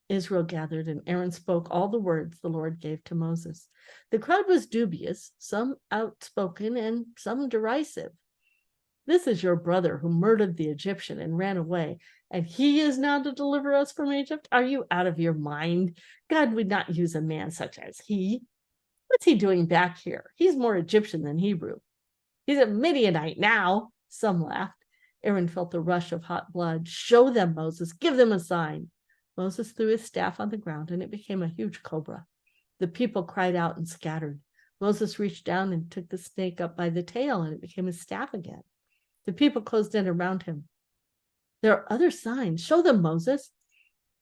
Israel gathered, and Aaron spoke all the words the Lord gave to Moses. The crowd was dubious, some outspoken and some derisive. This is your brother who murdered the Egyptian and ran away, and he is now to deliver us from Egypt? Are you out of your mind? God would not use a man such as he. What's he doing back here? He's more Egyptian than Hebrew. He's a Midianite now. Some laughed. Aaron felt the rush of hot blood. Show them, Moses. Give them a sign. Moses threw his staff on the ground, and it became a huge cobra. The people cried out and scattered. Moses reached down and took the snake up by the tail, and it became his staff again. The people closed in around him. There are other signs. Show them, Moses.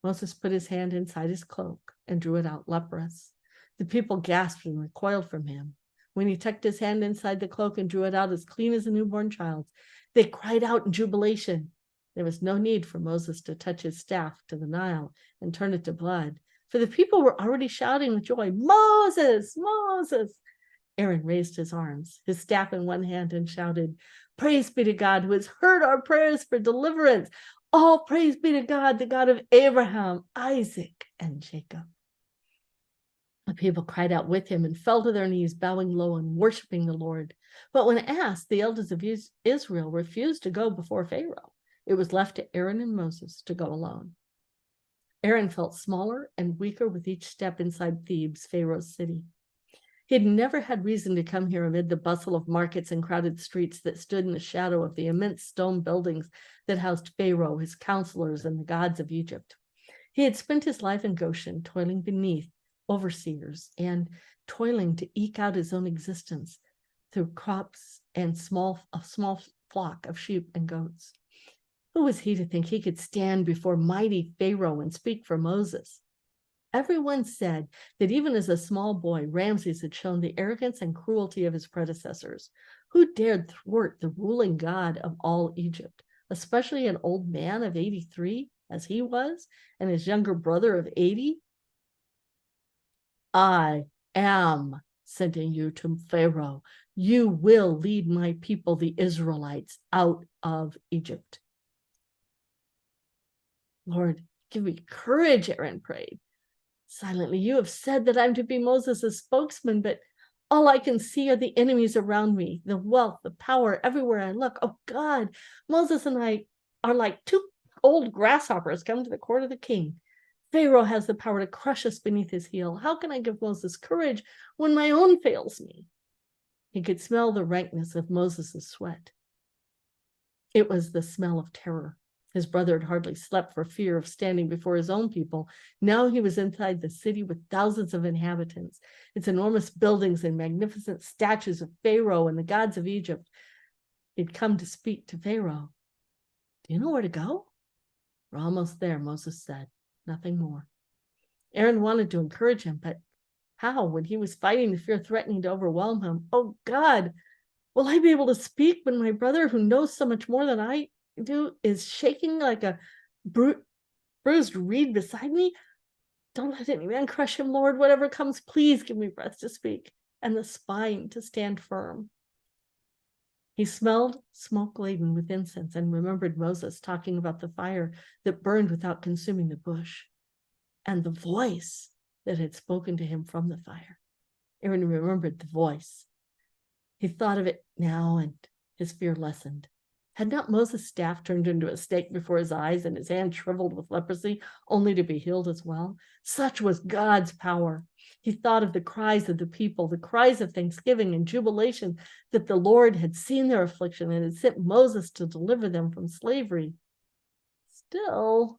Moses put his hand inside his cloak and drew it out leprous. The people gasped and recoiled from him. When he tucked his hand inside the cloak and drew it out as clean as a newborn child's, they cried out in jubilation. There was no need for Moses to touch his staff to the Nile and turn it to blood, for the people were already shouting with joy, Moses, Moses. Aaron raised his arms, his staff in one hand, and shouted, Praise be to God who has heard our prayers for deliverance. All praise be to God, the God of Abraham, Isaac, and Jacob. The people cried out with him and fell to their knees, bowing low and worshiping the Lord. But when asked, the elders of Israel refused to go before Pharaoh. It was left to Aaron and Moses to go alone. Aaron felt smaller and weaker with each step inside Thebes, Pharaoh's city. He had never had reason to come here amid the bustle of markets and crowded streets that stood in the shadow of the immense stone buildings that housed Pharaoh, his counselors, and the gods of Egypt. He had spent his life in Goshen, toiling beneath overseers and toiling to eke out his own existence through crops and a small flock of sheep and goats. Who was he to think he could stand before mighty Pharaoh and speak for Moses? Everyone said that even as a small boy, Ramses had shown the arrogance and cruelty of his predecessors. Who dared thwart the ruling god of all Egypt, especially an old man of 83, as he was, and his younger brother of 80? I am sending you to Pharaoh. You will lead my people, the Israelites, out of Egypt. Lord, give me courage, Aaron prayed. Silently, you have said that I'm to be Moses' spokesman, but all I can see are the enemies around me, the wealth, the power everywhere I look. Oh God, Moses and I are like two old grasshoppers come to the court of the king. Pharaoh has the power to crush us beneath his heel. How can I give Moses courage when my own fails me? He could smell the rankness of Moses' sweat. It was the smell of terror. His brother had hardly slept for fear of standing before his own people. Now he was inside the city with thousands of inhabitants, its enormous buildings and magnificent statues of Pharaoh and the gods of Egypt. He'd come to speak to Pharaoh. Do you know where to go? We're almost there, Moses said. Nothing more. Aaron wanted to encourage him, but how when he was fighting the fear threatening to overwhelm him? Oh God, will I be able to speak when my brother, who knows so much more than I do, is shaking like a bruised reed beside me? Don't let any man crush him, Lord. Whatever comes, please give me breath to speak and the spine to stand firm. He smelled smoke laden with incense and remembered Moses talking about the fire that burned without consuming the bush and the voice that had spoken to him from the fire. Aaron remembered the voice. He thought of it now, and his fear lessened. Had not Moses' staff turned into a snake before his eyes and his hand shriveled with leprosy, only to be healed as well? Such was God's power. He thought of the cries of the people, the cries of thanksgiving and jubilation that the Lord had seen their affliction and had sent Moses to deliver them from slavery. Still,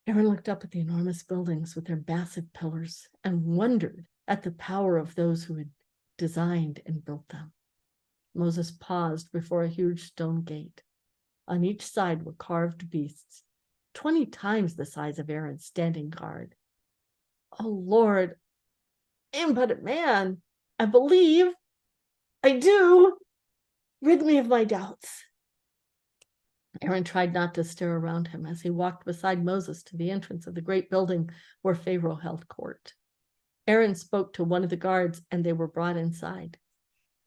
Aaron looked up at the enormous buildings with their massive pillars and wondered at the power of those who had designed and built them. Moses paused before a huge stone gate. On each side were carved beasts, 20 times the size of Aaron, standing guard. Oh Lord, I am but a man. I believe. I do. Rid me of my doubts. Aaron tried not to stare around him as he walked beside Moses to the entrance of the great building where Pharaoh held court. Aaron spoke to one of the guards, and they were brought inside.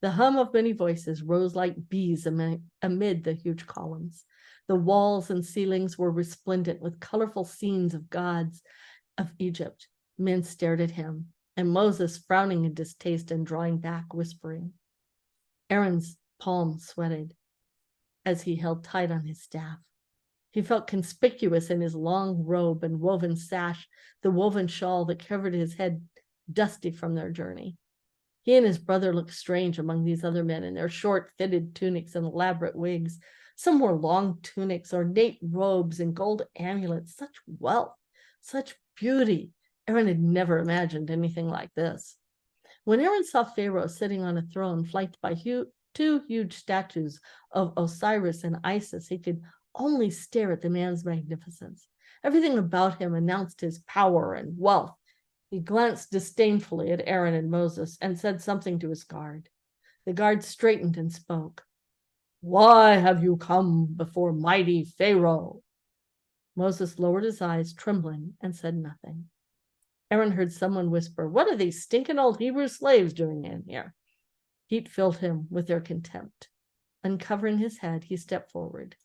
The hum of many voices rose like bees amid the huge columns. The walls and ceilings were resplendent with colorful scenes of gods of Egypt. Men stared at him, and Moses, frowning in distaste and drawing back, whispering. Aaron's palms sweated as he held tight on his staff. He felt conspicuous in his long robe and woven sash, the woven shawl that covered his head, dusty from their journey. He and his brother looked strange among these other men in their short fitted tunics and elaborate wigs. Some wore long tunics, ornate robes, and gold amulets. Such wealth, such beauty. Aaron had never imagined anything like this. When Aaron saw Pharaoh sitting on a throne flanked by two huge statues of Osiris and Isis, he could only stare at the man's magnificence. Everything about him announced his power and wealth. He glanced disdainfully at Aaron and Moses and said something to his guard. The guard straightened and spoke. Why have you come before mighty Pharaoh? Moses lowered his eyes, trembling, and said nothing. Aaron heard someone whisper, what are these stinking old Hebrew slaves doing in here? Heat filled him with their contempt. Uncovering his head, he stepped forward.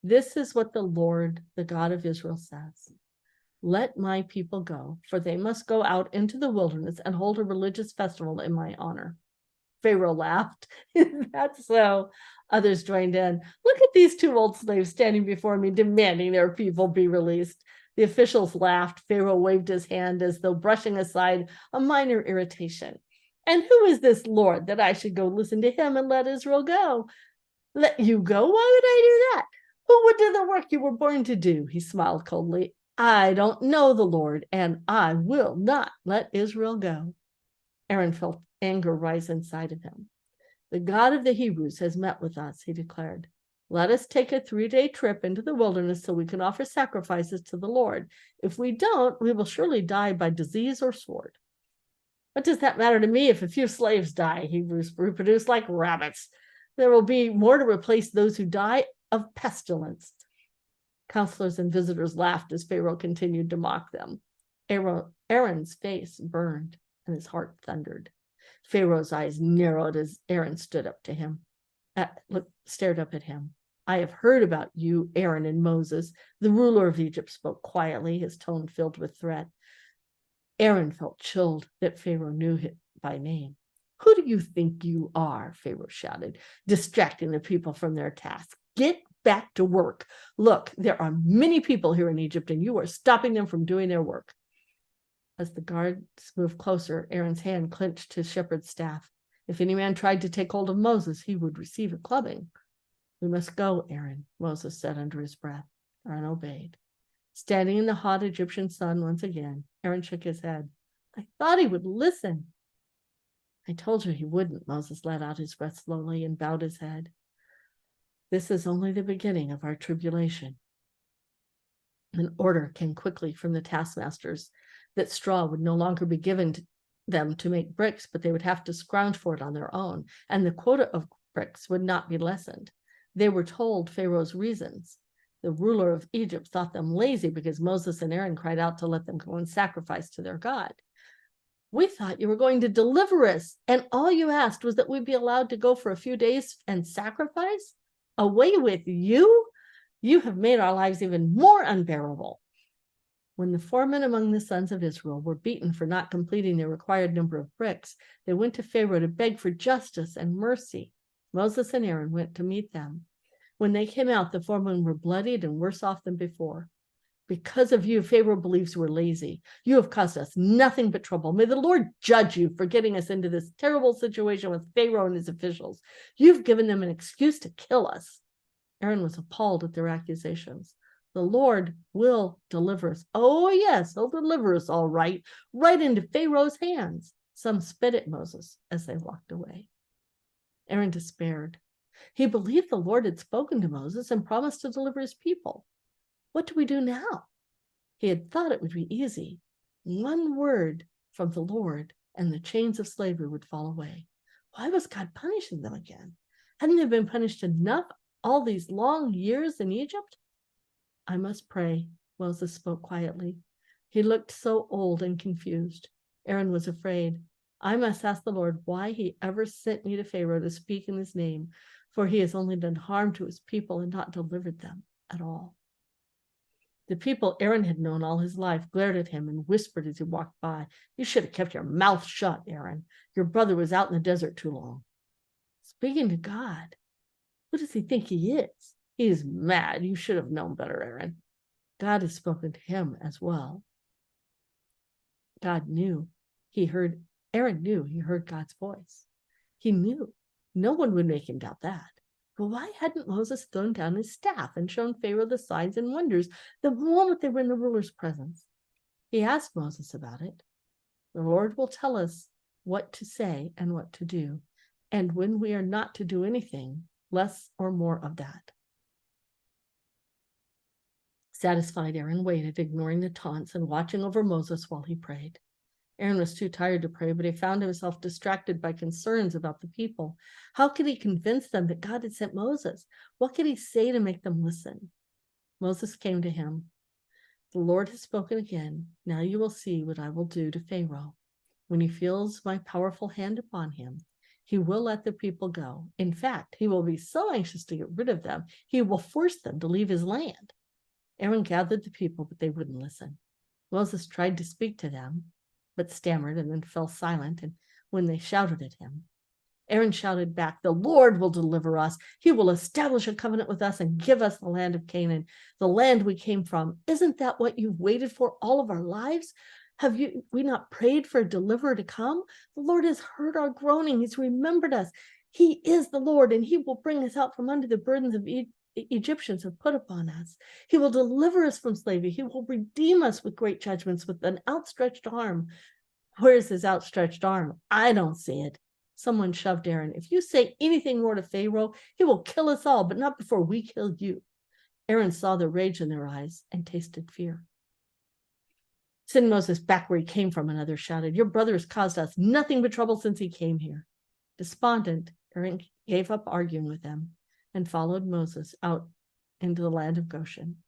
This is what the Lord, the God of Israel, says. Let my people go, for they must go out into the wilderness and hold a religious festival in my honor. Pharaoh laughed. That's so. Others joined in. Look at these two old slaves standing before me, demanding their people be released. The officials laughed. Pharaoh waved his hand as though brushing aside a minor irritation. And who is this Lord that I should go listen to him and let Israel go? Let you go? Why would I do that? Who would do the work you were born to do? He smiled coldly. I don't know the Lord, and I will not let Israel go. Aaron felt anger rise inside of him. The God of the Hebrews has met with us, he declared. Let us take a 3-day trip into the wilderness so we can offer sacrifices to the Lord. If we don't, we will surely die by disease or sword. What does that matter to me if a few slaves die? Hebrews reproduce like rabbits. There will be more to replace those who die of pestilence. Counselors and visitors laughed as Pharaoh continued to mock them. Aaron's face burned and his heart thundered. Pharaoh's eyes narrowed as Aaron stood up to him, stared up at him. I have heard about you, Aaron and Moses. The ruler of Egypt spoke quietly, his tone filled with threat. Aaron felt chilled that Pharaoh knew him by name. Who do you think you are? Pharaoh shouted, distracting the people from their task. Get back to work. Look, there are many people here in Egypt, and you are stopping them from doing their work. As the guards moved closer, Aaron's hand clenched his shepherd's staff. If any man tried to take hold of Moses, he would receive a clubbing. We must go, Aaron, Moses said under his breath. Aaron obeyed. Standing in the hot Egyptian sun once again, Aaron shook his head. I thought he would listen. I told you he wouldn't, Moses let out his breath slowly and bowed his head. This is only the beginning of our tribulation. An order came quickly from the taskmasters that straw would no longer be given to them to make bricks, but they would have to scrounge for it on their own, and the quota of bricks would not be lessened. They were told Pharaoh's reasons. The ruler of Egypt thought them lazy because Moses and Aaron cried out to let them go and sacrifice to their God. We thought you were going to deliver us, and all you asked was that we be allowed to go for a few days and sacrifice? Away with you? You have made our lives even more unbearable. When the foremen among the sons of Israel were beaten for not completing the required number of bricks, they went to Pharaoh to beg for justice and mercy. Moses and Aaron went to meet them. When they came out, the foremen were bloodied and worse off than before. Because of you, Pharaoh believes we're lazy. You have caused us nothing but trouble. May the Lord judge you for getting us into this terrible situation with Pharaoh and his officials. You've given them an excuse to kill us. Aaron was appalled at their accusations. The Lord will deliver us. Oh, yes, he'll deliver us all right into Pharaoh's hands. Some spit at Moses as they walked away. Aaron despaired. He believed the Lord had spoken to Moses and promised to deliver his people. What do we do now? He had thought it would be easy. One word from the Lord and the chains of slavery would fall away. Why was God punishing them again? Hadn't they been punished enough all these long years in Egypt? I must pray, Moses spoke quietly. He looked so old and confused. Aaron was afraid. I must ask the Lord why he ever sent me to Pharaoh to speak in his name. for he has only done harm to his people and not delivered them at all. The people Aaron had known all his life glared at him and whispered as he walked by, "You should have kept your mouth shut, Aaron. Your brother was out in the desert too long." Speaking to God, what does he think he is? He is mad. You should have known better, Aaron. God has spoken to him as well. Aaron knew he heard God's voice. He knew no one would make him doubt that. But why hadn't Moses thrown down his staff and shown Pharaoh the signs and wonders the moment they were in the ruler's presence? He asked Moses about it. The Lord will tell us what to say and what to do, and when we are not to do anything, less or more of that. Satisfied, Aaron waited, ignoring the taunts and watching over Moses while he prayed. Aaron was too tired to pray, but he found himself distracted by concerns about the people. How could he convince them that God had sent Moses? What could he say to make them listen? Moses came to him. "The Lord has spoken again. Now you will see what I will do to Pharaoh. When he feels my powerful hand upon him, he will let the people go. In fact, he will be so anxious to get rid of them, he will force them to leave his land." Aaron gathered the people, but they wouldn't listen. Moses tried to speak to them, but stammered and then fell silent, and when they shouted at him, Aaron shouted back, "The Lord will deliver us. He will establish a covenant with us and give us the land of Canaan, the land we came from. Isn't that what you've waited for all of our lives? Have we not prayed for a deliverer to come? The Lord has heard our groaning. He's remembered us. He is the Lord, and he will bring us out from under the burdens of Egyptians have put upon us. He will deliver us from slavery. He will redeem us with great judgments, with an outstretched arm." Where's his outstretched arm? I don't see it. Someone shoved Aaron. "If you say anything more to Pharaoh, he will kill us all, but not before we kill you." Aaron saw the rage in their eyes and tasted fear. "Send Moses back where he came from," another shouted. "Your brother has caused us nothing but trouble since he came here." Despondent, Aaron gave up arguing with them and followed Moses out into the land of Goshen.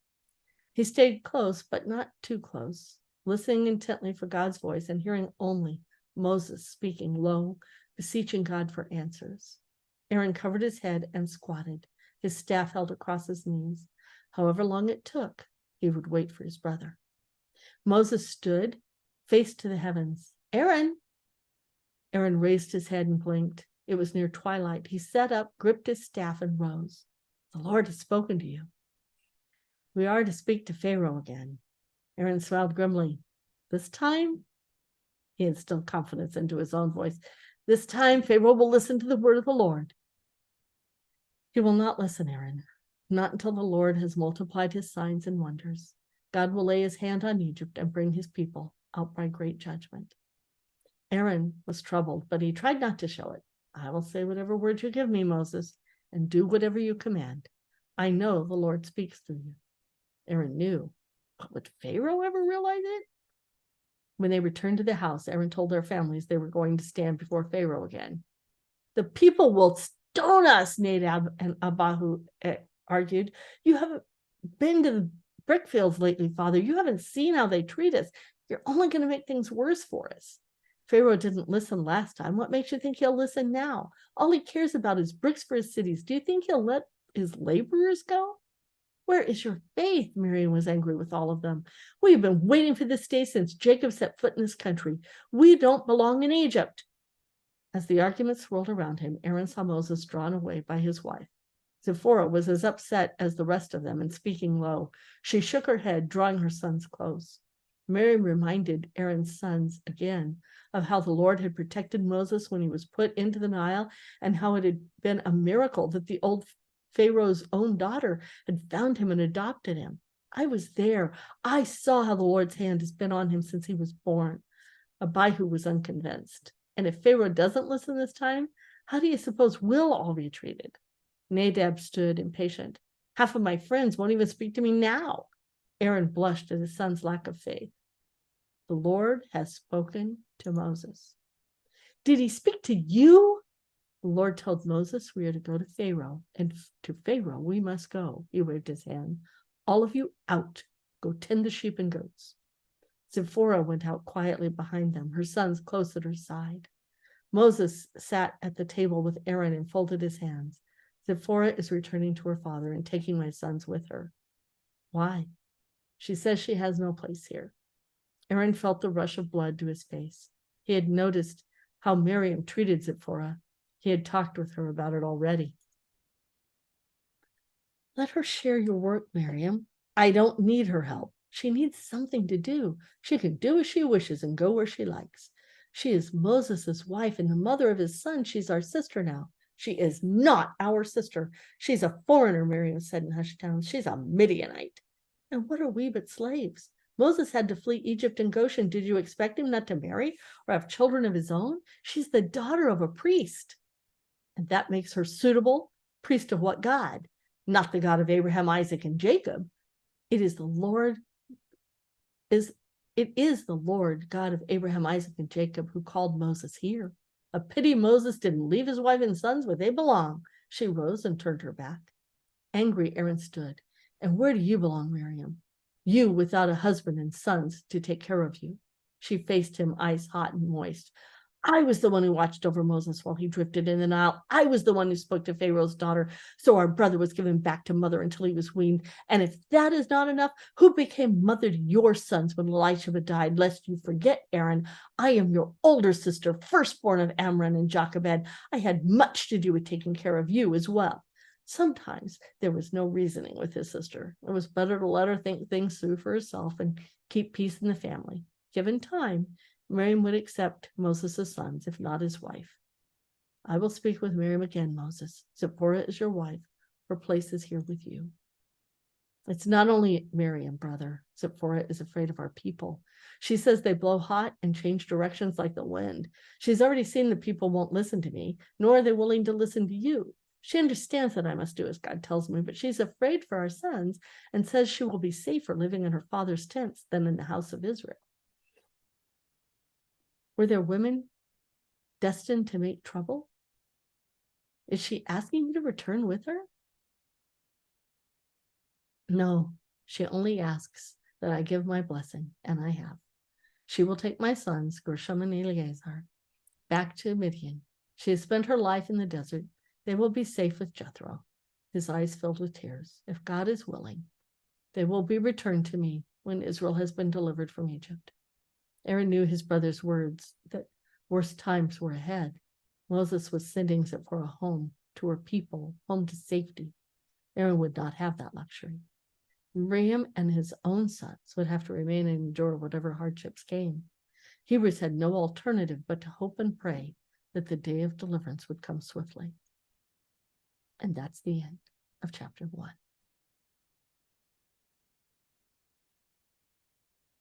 He stayed close, but not too close, listening intently for God's voice and hearing only Moses speaking low, beseeching God for answers. Aaron covered his head and squatted, his staff held across his knees. However long it took, he would wait for his brother. Moses stood, face to the heavens. "Aaron!" Aaron raised his head and blinked. It was near twilight. He sat up, gripped his staff, and rose. "The Lord has spoken to you. We are to speak to Pharaoh again." Aaron smiled grimly. This time, he instilled confidence into his own voice. "This time, Pharaoh will listen to the word of the Lord." He will not listen, Aaron, not until the Lord has multiplied his signs and wonders. God will lay his hand on Egypt and bring his people out by great judgment. Aaron was troubled, but he tried not to show it. "I will say whatever words you give me, Moses, and do whatever you command. I know the Lord speaks through you." Aaron knew, but would Pharaoh ever realize it? When they returned to the house, Aaron told their families they were going to stand before Pharaoh again. "The people will stone us," Nadab and Abihu argued. "You haven't been to the brick fields lately, Father. You haven't seen how they treat us. You're only going to make things worse for us." "Pharaoh didn't listen last time. What makes you think he'll listen now? All he cares about is bricks for his cities. Do you think he'll let his laborers go?" "Where is your faith?" Miriam was angry with all of them. "We've been waiting for this day since Jacob set foot in this country. We don't belong in Egypt." As the arguments swirled around him, Aaron saw Moses drawn away by his wife. Zipporah was as upset as the rest of them and speaking low. She shook her head, drawing her sons close. Miriam reminded Aaron's sons again of how the Lord had protected Moses when he was put into the Nile and how it had been a miracle that the old Pharaoh's own daughter had found him and adopted him. "I was there. I saw how the Lord's hand has been on him since he was born." Abihu was unconvinced. "And if Pharaoh doesn't listen this time, how do you suppose we'll all be treated?" Nadab stood impatient. "Half of my friends won't even speak to me now." Aaron blushed at his son's lack of faith. "The Lord has spoken to Moses." "Did he speak to you?" "The Lord told Moses we are to go to Pharaoh, and to Pharaoh we must go." He waved his hand. "All of you out. Go tend the sheep and goats." Zipporah went out quietly behind them, her sons close at her side. Moses sat at the table with Aaron and folded his hands. Zipporah is returning to her father and taking my sons with her. Why? She says she has no place here. Aaron felt the rush of blood to his face. He had noticed how Miriam treated Zipporah. He had talked with her about it already. Let her share your work, Miriam. I don't need her help. She needs something to do. She can do as she wishes and go where she likes. She is Moses' wife and the mother of his son. She's our sister now. She is not our sister. She's a foreigner, Miriam said in hushed tones. She's a Midianite. And what are we but slaves? Moses had to flee Egypt and Goshen. Did you expect him not to marry or have children of his own? She's the daughter of a priest. And that makes her suitable. Priest of what God? Not the God of Abraham, Isaac, and Jacob. It is the Lord God of Abraham, Isaac, and Jacob who called Moses here. A pity Moses didn't leave his wife and sons where they belong. She rose and turned her back. Angry, Aaron stood. And where do you belong, Miriam? You without a husband and sons to take care of you. She faced him, eyes hot and moist. I was the one who watched over Moses while he drifted in the Nile. I was the one who spoke to Pharaoh's daughter, so our brother was given back to mother until he was weaned. And if that is not enough, who became mother to your sons when Elishama died? Lest you forget, Aaron, I am your older sister, firstborn of Amram and Jochebed. I had much to do with taking care of you as well. Sometimes there was no reasoning with his sister. It was better to let her think things through for herself and keep peace in the family. Given time, Miriam would accept Moses' sons, if not his wife. I will speak with Miriam again, Moses. Zipporah is your wife. Her place is here with you. It's not only Miriam, brother. Zipporah is afraid of our people. She says they blow hot and change directions like the wind. She's already seen the people won't listen to me, nor are they willing to listen to you. She understands that I must do as God tells me, but she's afraid for our sons and says she will be safer living in her father's tents than in the house of Israel. Were there women destined to make trouble? Is she asking you to return with her? No, she only asks that I give my blessing, and I have. She will take my sons, Gershom and Eleazar, back to Midian. She has spent her life in the desert. They will be safe with Jethro. His eyes filled with tears. If God is willing, they will be returned to me when Israel has been delivered from Egypt. Aaron knew his brother's words, that worse times were ahead. Moses was sending Zipporah home to her people, home to safety. Aaron would not have that luxury. Miriam and his own sons would have to remain and endure whatever hardships came. Hebrews had no alternative but to hope and pray that the day of deliverance would come swiftly. And that's the end of chapter 1.